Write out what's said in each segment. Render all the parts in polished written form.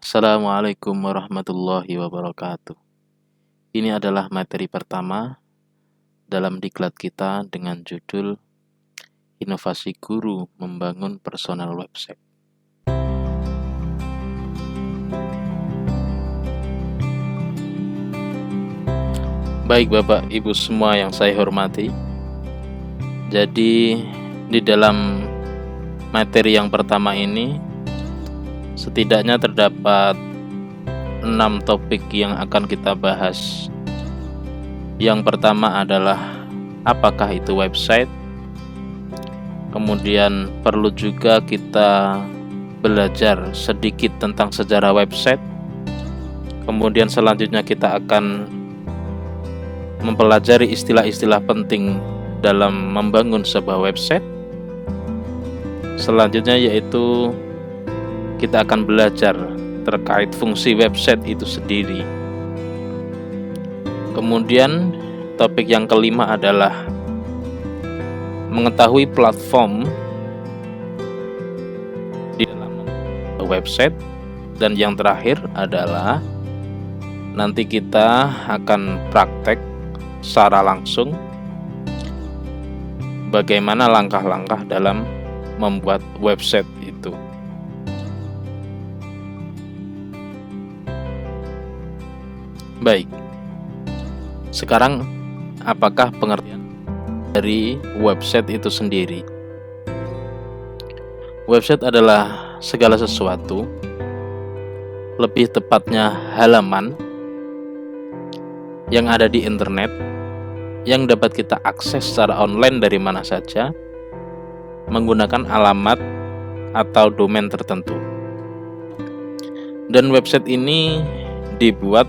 Assalamualaikum warahmatullahi wabarakatuh. Ini adalah materi pertama dalam diklat kita dengan judul Inovasi Guru Membangun Personal Website. Baik Bapak Ibu semua yang saya hormati. Jadi di dalam materi yang pertama ini setidaknya terdapat 6 topik yang akan kita bahas. Yang pertama adalah apakah itu website. Kemudian perlu juga kita belajar sedikit tentang sejarah website. Kemudian selanjutnya kita akan mempelajari istilah-istilah penting dalam membangun sebuah website. Selanjutnya yaitu kita akan belajar terkait fungsi website itu sendiri. Kemudian topik yang kelima adalah mengetahui platform di dalam website. Dan yang terakhir adalah nanti kita akan praktek secara langsung bagaimana langkah-langkah dalam membuat website itu. Baik, sekarang apakah pengertian dari website itu sendiri? Website adalah segala sesuatu, lebih tepatnya halaman yang ada di internet, yang dapat kita akses secara online dari mana saja, menggunakan alamat atau domain tertentu. Dan website ini dibuat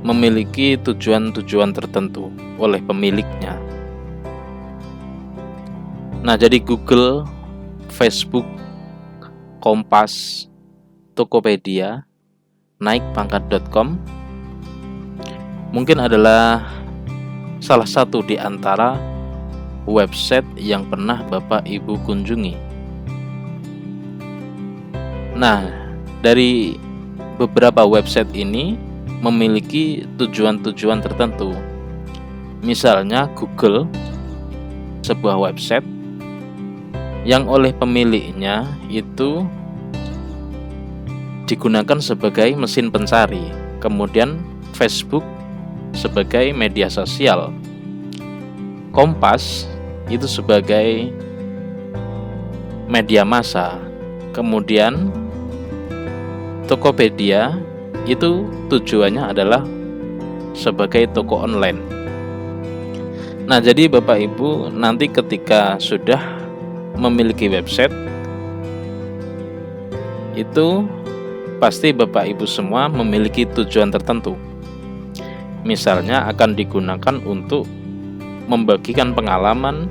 memiliki tujuan-tujuan tertentu oleh pemiliknya. Nah, jadi Google, Facebook, Kompas, Tokopedia, naikpangkat.com mungkin adalah salah satu di antara website yang pernah Bapak Ibu kunjungi. Nah, dari beberapa website ini memiliki tujuan-tujuan tertentu. Misalnya Google, sebuah website yang oleh pemiliknya itu digunakan sebagai mesin pencari. Kemudian Facebook sebagai media sosial. Kompas itu sebagai media massa. Kemudian Tokopedia itu tujuannya adalah sebagai toko online. Nah, jadi Bapak Ibu nanti ketika sudah memiliki website itu pasti Bapak Ibu semua memiliki tujuan tertentu. Misalnya akan digunakan untuk membagikan pengalaman,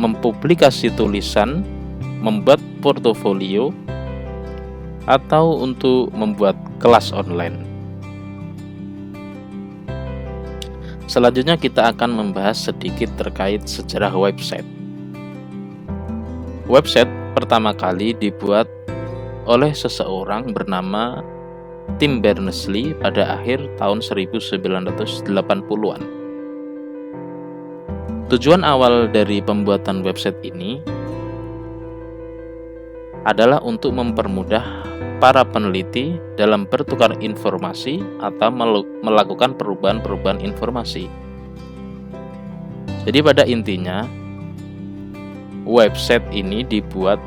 mempublikasi tulisan, membuat portofolio, atau untuk membuat kelas online. Selanjutnya kita akan membahas sedikit terkait sejarah website. Website pertama kali dibuat oleh seseorang bernama Tim Berners-Lee pada akhir tahun 1980-an. Tujuan awal dari pembuatan website ini adalah untuk mempermudah para peneliti dalam bertukar informasi atau melakukan perubahan-perubahan informasi. Jadi pada intinya website ini dibuat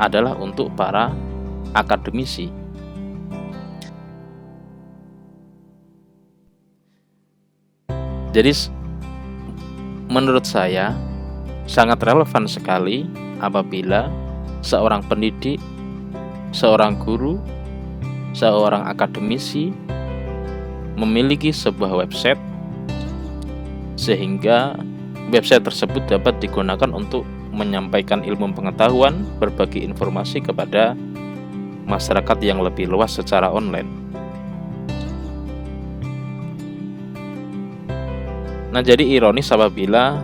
adalah untuk para akademisi. Jadi menurut saya sangat relevan sekali apabila seorang pendidik, seorang guru, seorang akademisi memiliki sebuah website sehingga website tersebut dapat digunakan untuk menyampaikan ilmu pengetahuan, berbagi informasi kepada masyarakat yang lebih luas secara online. Nah, jadi ironis apabila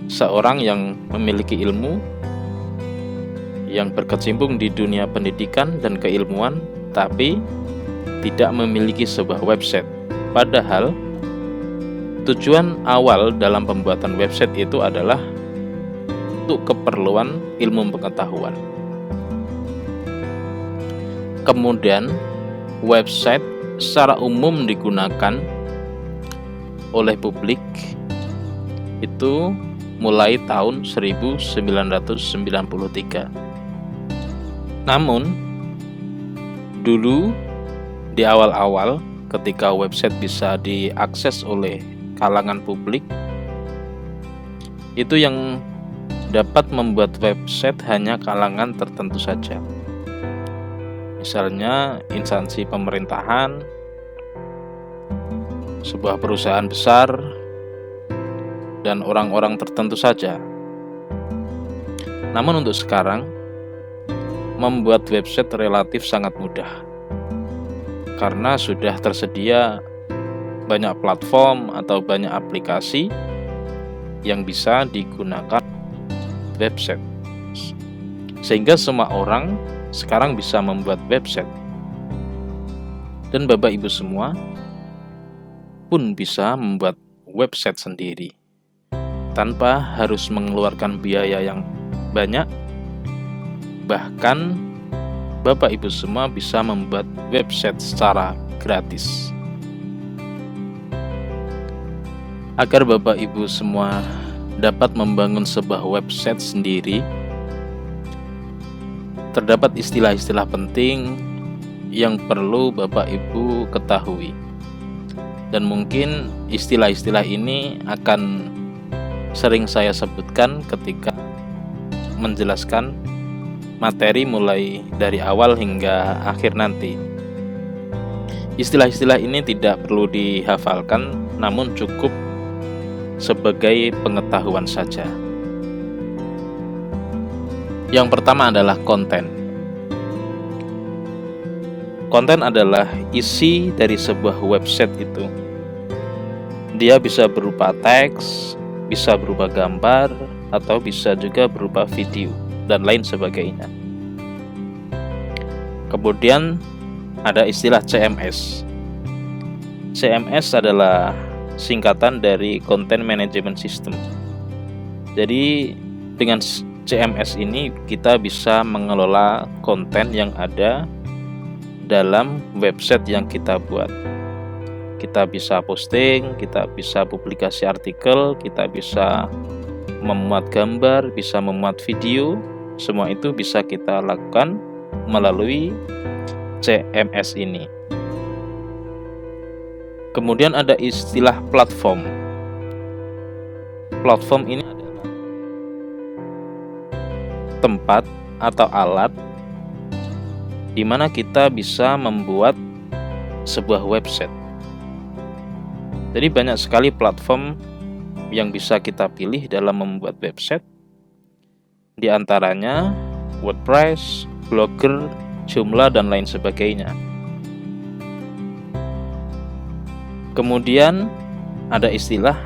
seorang yang memiliki ilmu yang berkecimpung di dunia pendidikan dan keilmuan, tapi tidak memiliki sebuah website. Padahal tujuan awal dalam pembuatan website itu adalah untuk keperluan ilmu pengetahuan. Kemudian website secara umum digunakan oleh publik itu mulai tahun 1993. Namun dulu di awal-awal ketika website bisa diakses oleh kalangan publik, itu yang dapat membuat website hanya kalangan tertentu saja. Misalnya instansi pemerintahan, sebuah perusahaan besar, dan orang-orang tertentu saja. Namun untuk sekarang, membuat website relatif sangat mudah karena sudah tersedia banyak platform atau banyak aplikasi yang bisa digunakan website, sehingga semua orang sekarang bisa membuat website. Dan Bapak Ibu semua pun bisa membuat website sendiri tanpa harus mengeluarkan biaya yang banyak. Bahkan Bapak Ibu semua bisa membuat website secara gratis. Agar Bapak Ibu semua dapat membangun sebuah website sendiri, terdapat istilah-istilah penting yang perlu Bapak Ibu ketahui. Dan mungkin istilah-istilah ini akan sering saya sebutkan ketika menjelaskan materi mulai dari awal hingga akhir nanti. Istilah-istilah ini tidak perlu dihafalkan, namun cukup sebagai pengetahuan saja. Yang pertama adalah konten. Konten adalah isi dari sebuah website itu. Dia bisa berupa teks, bisa berupa gambar, atau bisa juga berupa video dan lain sebagainya. Kemudian ada istilah CMS. CMS adalah singkatan dari Content Management System. Jadi dengan CMS ini kita bisa mengelola konten yang ada dalam website yang kita buat. Kita bisa posting, kita bisa publikasi artikel, kita bisa memuat gambar, bisa memuat video. Semua itu bisa kita lakukan melalui CMS ini. Kemudian ada istilah platform. Platform ini adalah tempat atau alat di mana kita bisa membuat sebuah website. Jadi banyak sekali platform yang bisa kita pilih dalam membuat website. Di antaranya WordPress, Blogger, Joomla, dan lain sebagainya. Kemudian ada istilah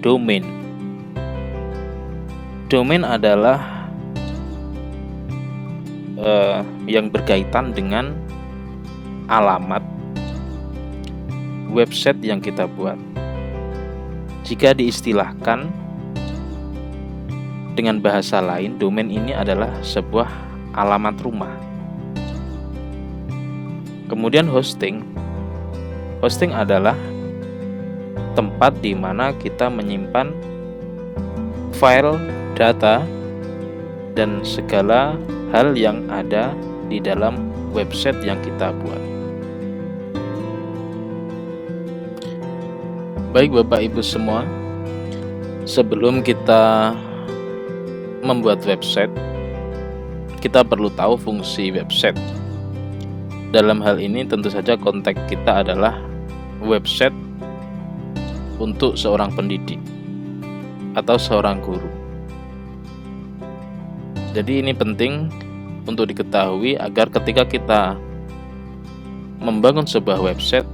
domain. Domain adalah yang berkaitan dengan alamat website yang kita buat. Jika diistilahkan dengan bahasa lain, domain ini adalah sebuah alamat rumah. Kemudian hosting. Hosting adalah tempat di mana kita menyimpan file, data, dan segala hal yang ada di dalam website yang kita buat. Baik Bapak Ibu semua, sebelum kita membuat website, kita perlu tahu fungsi website. Dalam hal ini tentu saja konteks kita adalah website untuk seorang pendidik atau seorang guru. Jadi ini penting untuk diketahui agar ketika kita membangun sebuah website,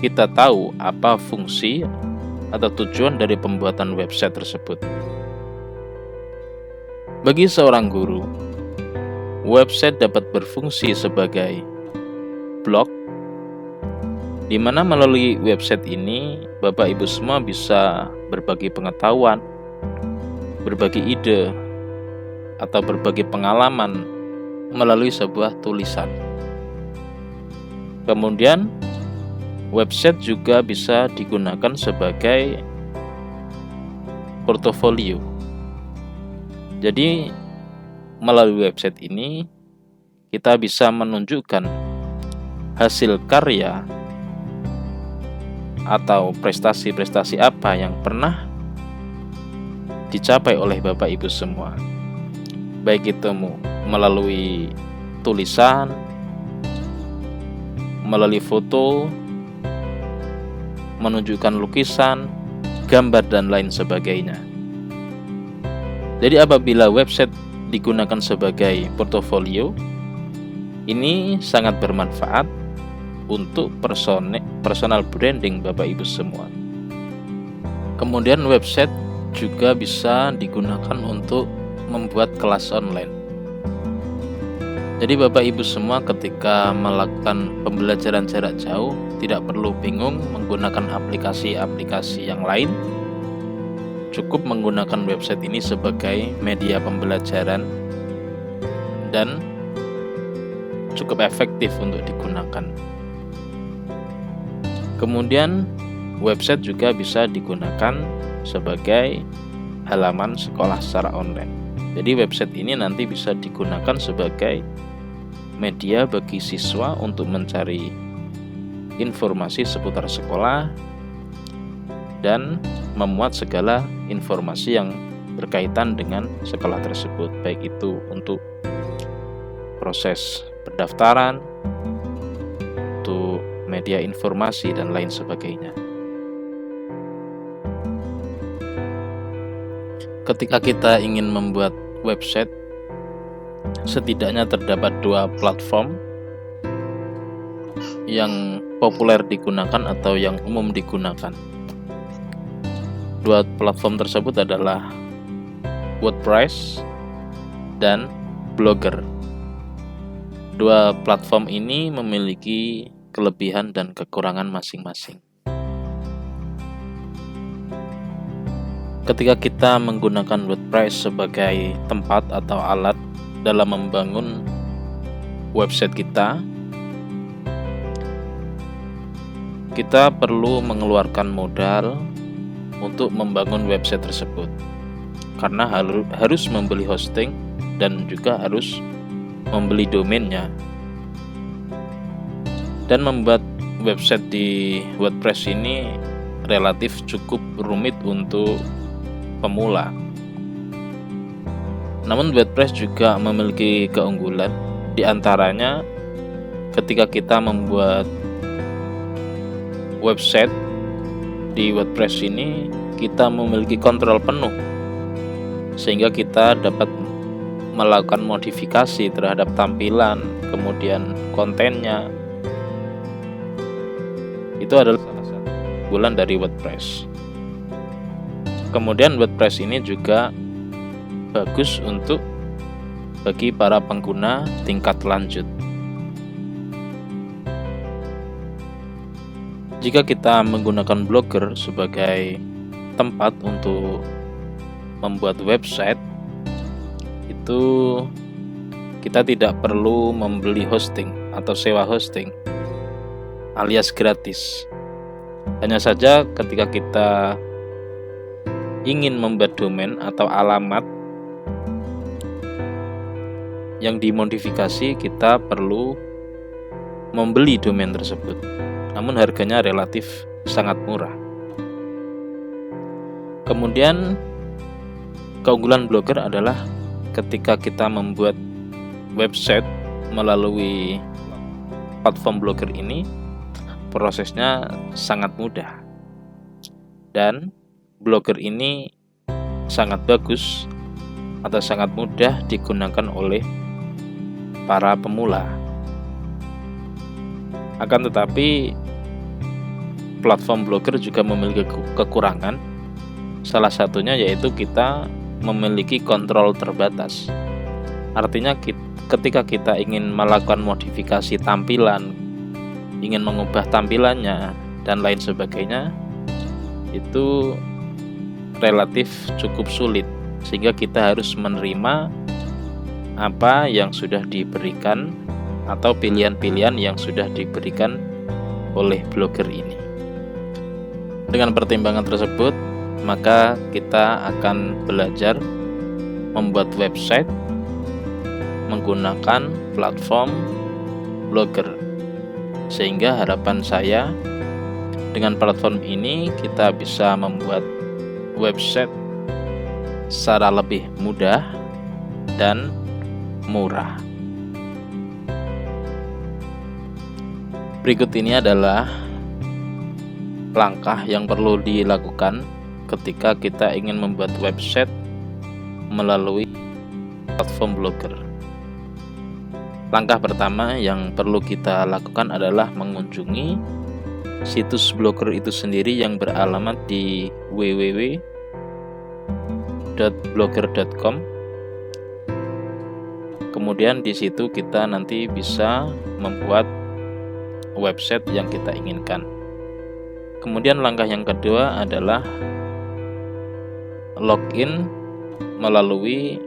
kita tahu apa fungsi atau tujuan dari pembuatan website tersebut. Bagi seorang guru, website dapat berfungsi sebagai blog, di mana melalui website ini Bapak Ibu semua bisa berbagi pengetahuan, berbagi ide, atau berbagi pengalaman melalui sebuah tulisan. Kemudian website juga bisa digunakan sebagai portofolio. Jadi melalui website ini kita bisa menunjukkan hasil karya atau prestasi-prestasi apa yang pernah dicapai oleh Bapak Ibu semua, baik itu melalui tulisan, melalui foto, menunjukkan lukisan, gambar, dan lain sebagainya. Jadi apabila website digunakan sebagai portofolio, ini sangat bermanfaat untuk personal branding Bapak Ibu semua. Kemudian website juga bisa digunakan untuk membuat kelas online. Jadi Bapak Ibu semua ketika melakukan pembelajaran jarak jauh tidak perlu bingung menggunakan aplikasi-aplikasi yang lain. Cukup menggunakan website ini sebagai media pembelajaran dan cukup efektif untuk digunakan. Kemudian website juga bisa digunakan sebagai halaman sekolah secara online. Jadi website ini nanti bisa digunakan sebagai media bagi siswa untuk mencari informasi seputar sekolah dan memuat segala informasi yang berkaitan dengan sekolah tersebut, baik itu untuk proses pendaftaran, untuk media informasi, dan lain sebagainya. Ketika kita ingin membuat website, setidaknya terdapat 2 platform yang populer digunakan atau yang umum digunakan. 2 platform tersebut adalah WordPress dan Blogger. 2 platform ini memiliki kelebihan dan kekurangan masing-masing. Ketika kita menggunakan WordPress sebagai tempat atau alat dalam membangun website kita perlu mengeluarkan modal untuk membangun website tersebut, karena harus membeli hosting dan juga harus membeli domainnya. Dan membuat website di WordPress ini relatif cukup rumit untuk pemula. Namun WordPress juga memiliki keunggulan, di antaranya ketika kita membuat website di WordPress ini kita memiliki kontrol penuh, sehingga kita dapat melakukan modifikasi terhadap tampilan, kemudian kontennya. Itu adalah salah satu keunggulan dari WordPress. Kemudian WordPress ini juga bagus untuk bagi para pengguna tingkat lanjut. Jika kita menggunakan Blogger sebagai tempat untuk membuat website, itu kita tidak perlu membeli hosting atau sewa hosting alias gratis. Hanya saja ketika kita ingin membuat domain atau alamat yang dimodifikasi, kita perlu membeli domain tersebut. Namun harganya relatif sangat murah. Kemudian keunggulan Blogger adalah ketika kita membuat website melalui platform Blogger ini, prosesnya sangat mudah. Dan Blogger ini sangat bagus atau sangat mudah digunakan oleh para pemula. Akan tetapi platform Blogger juga memiliki kekurangan. Salah satunya yaitu kita memiliki kontrol terbatas. Artinya ketika kita ingin melakukan modifikasi tampilan, ingin mengubah tampilannya dan lain sebagainya, itu relatif cukup sulit, sehingga kita harus menerima apa yang sudah diberikan atau pilihan-pilihan yang sudah diberikan oleh blogger ini. Dengan pertimbangan tersebut, maka kita akan belajar membuat website menggunakan platform Blogger. Sehingga harapan saya, dengan platform ini kita bisa membuat website secara lebih mudah dan murah. Berikut ini adalah langkah yang perlu dilakukan ketika kita ingin membuat website melalui platform Blogger. Langkah pertama yang perlu kita lakukan adalah mengunjungi situs Blogger itu sendiri yang beralamat di www.blogger.com. Kemudian di situ kita nanti bisa membuat website yang kita inginkan. Kemudian langkah yang kedua adalah login melalui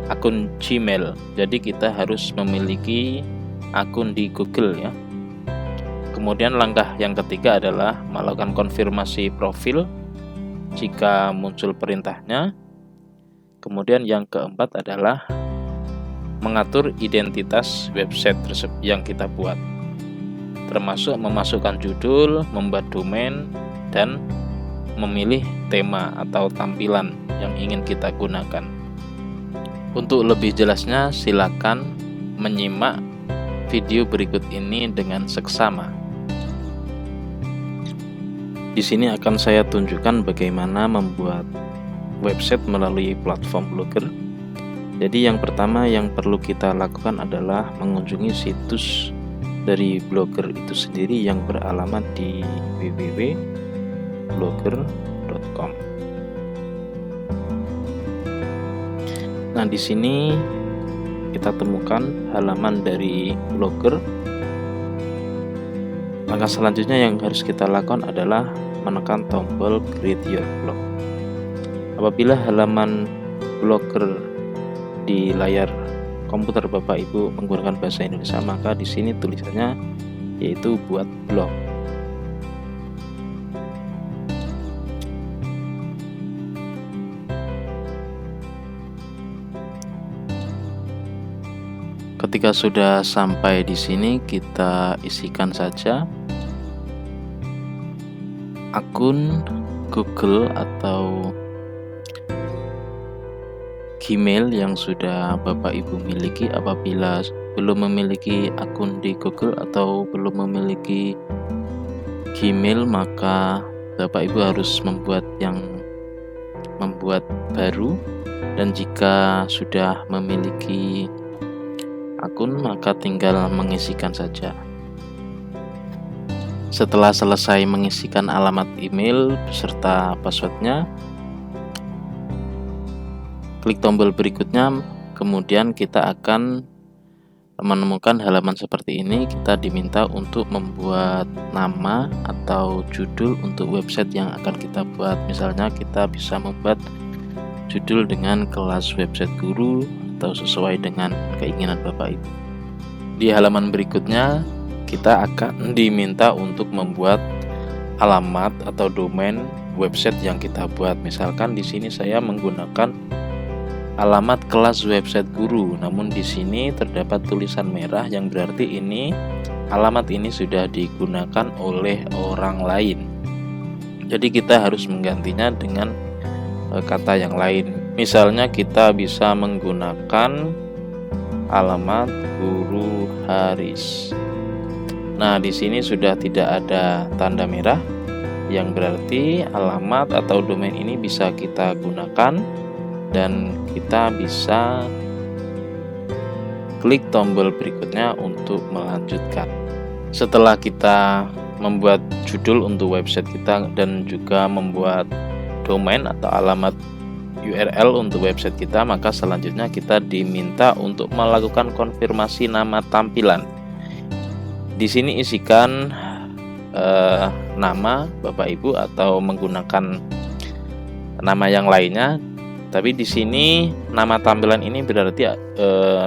akun Gmail. Jadi kita harus memiliki akun di Google ya. Kemudian langkah yang ketiga adalah melakukan konfirmasi profil jika muncul perintahnya. Kemudian yang keempat adalah mengatur identitas website yang kita buat, termasuk memasukkan judul, membuat domain, dan memilih tema atau tampilan yang ingin kita gunakan. Untuk lebih jelasnya, silakan menyimak video berikut ini dengan seksama. Di sini akan saya tunjukkan bagaimana membuat website melalui platform Blogger. Jadi yang pertama yang perlu kita lakukan adalah mengunjungi situs dari Blogger itu sendiri yang beralamat di www.blogger.com. Nah, di sini kita temukan halaman dari Blogger. Langkah selanjutnya yang harus kita lakukan adalah menekan tombol Create Your Blog. Apabila halaman Blogger di layar komputer Bapak Ibu menggunakan bahasa Indonesia, maka di sini tulisannya yaitu buat blog. Ketika sudah sampai di sini, kita isikan saja akun Google atau Gmail yang sudah Bapak Ibu miliki. Apabila belum memiliki akun di Google atau belum memiliki Gmail, maka Bapak Ibu harus membuat baru. Dan jika sudah memiliki akun, maka tinggal mengisikan saja. Setelah selesai mengisikan alamat email beserta passwordnya, klik tombol berikutnya. Kemudian kita akan menemukan halaman seperti ini. Kita diminta untuk membuat nama atau judul untuk website yang akan kita buat. Misalnya kita bisa membuat judul dengan kelas website guru atau sesuai dengan keinginan Bapak Ibu. Di halaman berikutnya kita akan diminta untuk membuat alamat atau domain website yang kita buat. Misalkan di sini saya menggunakan alamat kelas website guru, namun di sini terdapat tulisan merah yang berarti alamat ini sudah digunakan oleh orang lain. Jadi kita harus menggantinya dengan kata yang lain. Misalnya kita bisa menggunakan alamat Guru Haris. Nah, di sini sudah tidak ada tanda merah, yang berarti alamat atau domain ini bisa kita gunakan, dan kita bisa klik tombol berikutnya untuk melanjutkan. Setelah kita membuat judul untuk website kita dan juga membuat domain atau alamat URL untuk website kita, maka selanjutnya kita diminta untuk melakukan konfirmasi nama tampilan. Di sini isikan nama Bapak Ibu atau menggunakan nama yang lainnya. Tapi di sini nama tampilan ini berarti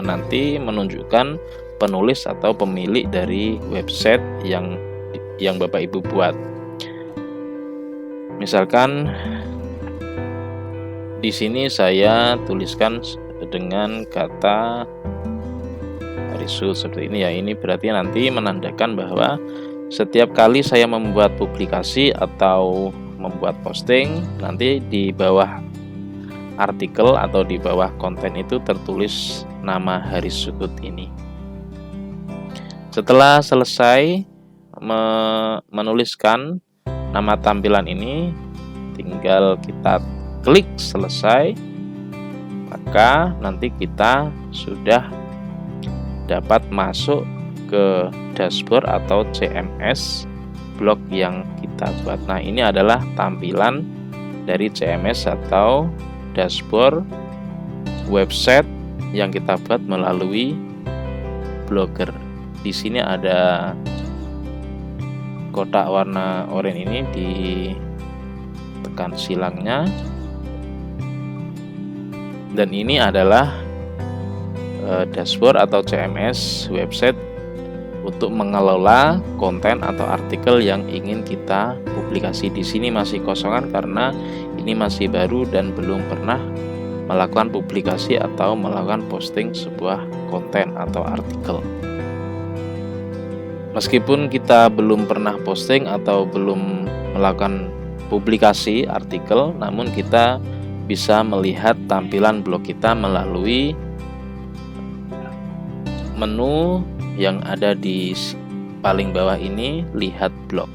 nanti menunjukkan penulis atau pemilik dari website yang Bapak Ibu buat. Misalkan di sini saya tuliskan dengan kata result seperti ini ya. Ini berarti nanti menandakan bahwa setiap kali saya membuat publikasi atau membuat posting, nanti di bawah artikel atau di bawah konten itu tertulis nama Haris Sukut ini. Setelah selesai menuliskan nama tampilan ini, tinggal kita klik selesai, maka nanti kita sudah dapat masuk ke dashboard atau CMS blog yang kita buat. Nah, ini adalah tampilan dari CMS atau dashboard website yang kita buat melalui Blogger. Di sini ada kotak warna oranye ini, ditekan silangnya, dan ini adalah dashboard atau CMS website untuk mengelola konten atau artikel yang ingin kita publikasi. Di sini masih kosongan karena ini masih baru dan belum pernah melakukan publikasi atau melakukan posting sebuah konten atau artikel. Meskipun kita belum pernah posting atau belum melakukan publikasi artikel, namun kita bisa melihat tampilan blog kita melalui menu yang ada di paling bawah ini, lihat blog.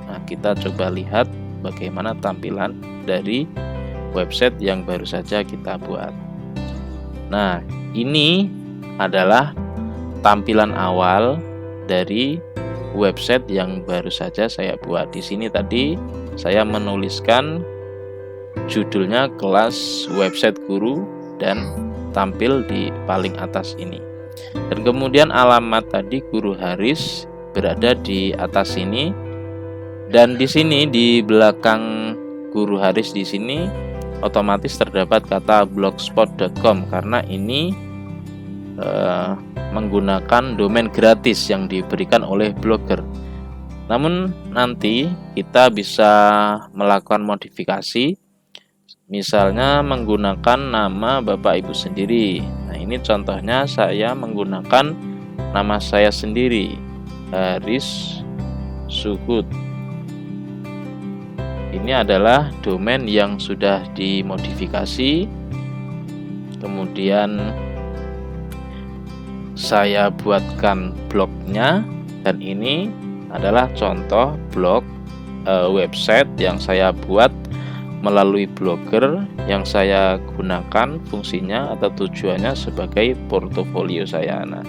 Nah, kita coba lihat bagaimana tampilan dari website yang baru saja kita buat. Nah, ini adalah tampilan awal dari website yang baru saja saya buat. Di sini tadi saya menuliskan judulnya kelas website guru dan tampil di paling atas ini. Dan kemudian alamat tadi Guru Haris berada di atas sini, dan di sini di belakang Guru Haris di sini otomatis terdapat kata blogspot.com karena ini menggunakan domain gratis yang diberikan oleh Blogger. Namun nanti kita bisa melakukan modifikasi, misalnya menggunakan nama Bapak Ibu sendiri. Nah, ini contohnya saya menggunakan nama saya sendiri, Haris Sukut. Ini adalah domain yang sudah dimodifikasi. Kemudian saya buatkan blognya, dan ini adalah contoh blog website yang saya buat melalui Blogger yang saya gunakan fungsinya atau tujuannya sebagai portofolio saya. Nah,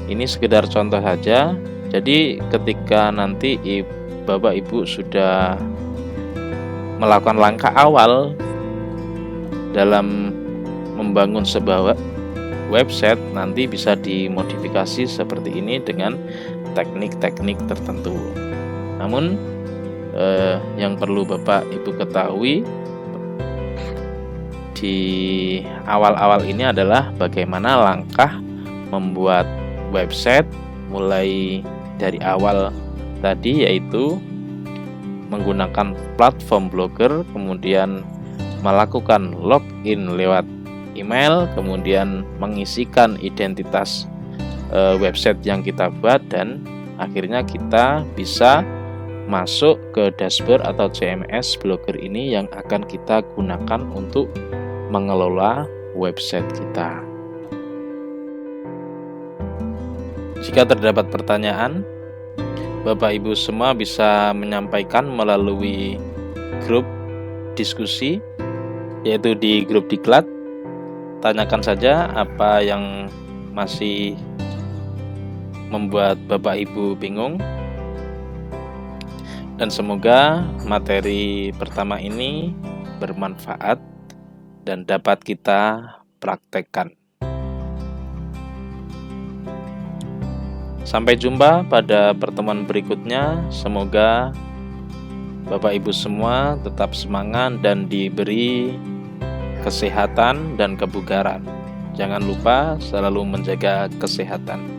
ini sekedar contoh saja. Jadi ketika nanti Bapak Ibu sudah melakukan langkah awal dalam membangun sebuah website, nanti bisa dimodifikasi seperti ini dengan teknik-teknik tertentu. Namun yang perlu Bapak Ibu ketahui di awal-awal ini adalah bagaimana langkah membuat website mulai dari awal tadi, yaitu menggunakan platform Blogger, kemudian melakukan login lewat email, kemudian mengisikan identitas website yang kita buat, dan akhirnya kita bisa masuk ke dashboard atau CMS Blogger ini yang akan kita gunakan untuk mengelola website kita. Jika terdapat pertanyaan, Bapak Ibu semua bisa menyampaikan melalui grup diskusi, yaitu di grup Diklat. Tanyakan saja apa yang masih membuat Bapak Ibu bingung. Dan semoga materi pertama ini bermanfaat dan dapat kita praktekkan. Sampai jumpa pada pertemuan berikutnya. Semoga Bapak Ibu semua tetap semangat dan diberi kesehatan dan kebugaran. Jangan lupa selalu menjaga kesehatan.